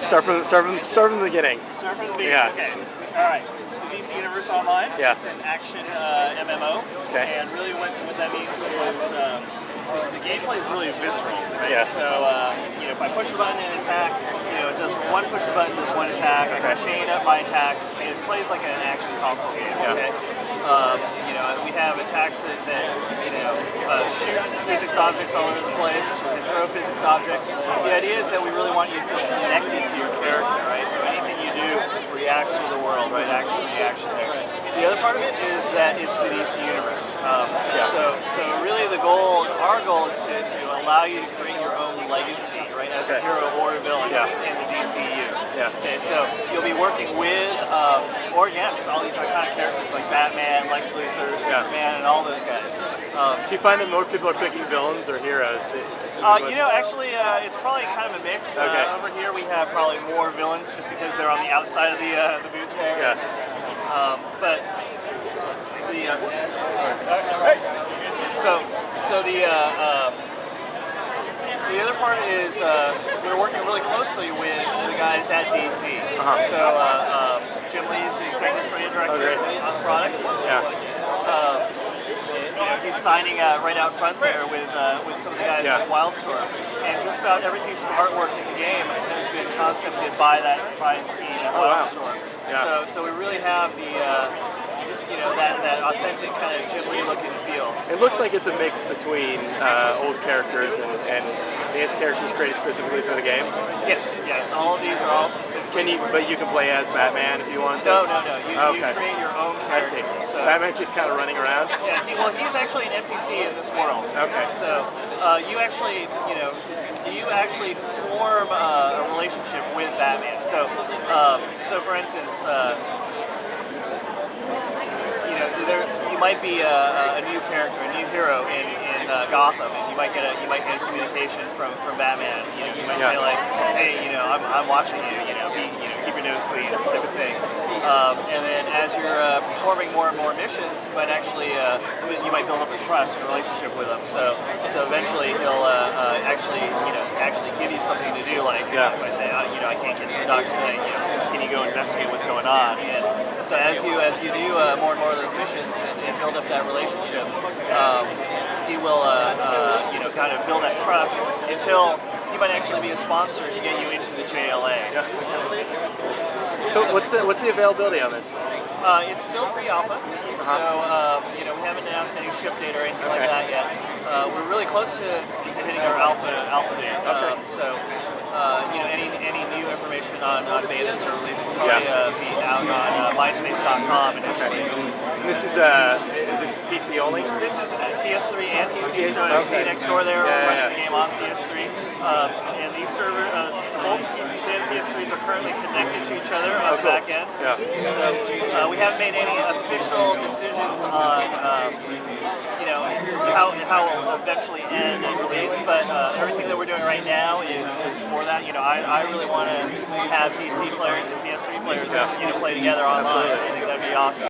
Start from the beginning. Start from the beginning. Yeah. Okay. All right. So DC Universe Online. Yeah. It's an action MMO. Okay. And really, what that means is the gameplay is really visceral, right? Yeah. So if I push the button and attack, it does one push the button, does one attack. I can chain up my attacks. It plays like an action console game. Yeah. Okay. We have attacks that shoot physics objects all over the place and throw physics objects. The idea is that we really want you to feel connected to your character, right? So anything you do reacts to the world, right? Action, reaction there. The other part of it is that it's the DC universe. So really our goal is to allow you to create your own legacy, right? As a hero or a villain in the DCU. Yeah. Okay, so you'll be working with or against all these iconic characters like Batman, Lex Luthor, Superman, and all those guys. Do you find that more people are picking villains or heroes? Actually, it's probably kind of a mix. Okay. Over here we have probably more villains just because they're on the outside of the booth there. Yeah. But the other part is we're working really closely with the guys at DC. So Jim Lee is the executive creative director on the product. Yeah. He's signing right out front there with some of the guys at Wildstorm, and just about every piece of artwork in the game has been concepted by that team at Wildstorm. Yeah. So we really have that authentic kind of Jim Lee look and feel. It looks like it's a mix between old characters and these characters created specifically for the game. Yes. All of these are all specific. But you can play as Batman if you want to. No. You create your own character. I see. So Batman's just kind of running around. Yeah. He's actually an NPC in this world. Okay. So you actually form a relationship with Batman. So for instance. You might be a new character, a new hero in Gotham, and you might get a communication from Batman. You might say like, hey, I'm watching you. Keep your nose clean, type of thing. And then as you're performing more and more missions, you might actually build up a trust and relationship with him. So eventually he'll actually give you something to do. Like you might say, I can't get to the docks tonight. Can you go investigate what's going on? And so as you do more and more of those missions and build up that relationship, he will kind of build that trust until he might actually be a sponsor to get you into the JLA. So what's the availability on this? It's still pre-alpha, so we haven't announced any ship date or anything like that yet. We're really close to hitting our alpha date. Any new information on betas or release will probably be out on MySpace.com initially. This is PC only? This is PS3 and PC, so you see next door there, running the game on PS3. And these servers, both PCs and PS3s are currently connected to each other on the back end. Yeah. So we haven't made any official decisions on how it will eventually end and release, but everything that we're doing right now is for that. I really want to have PC players and PS3 players play together online. I think that'd be awesome.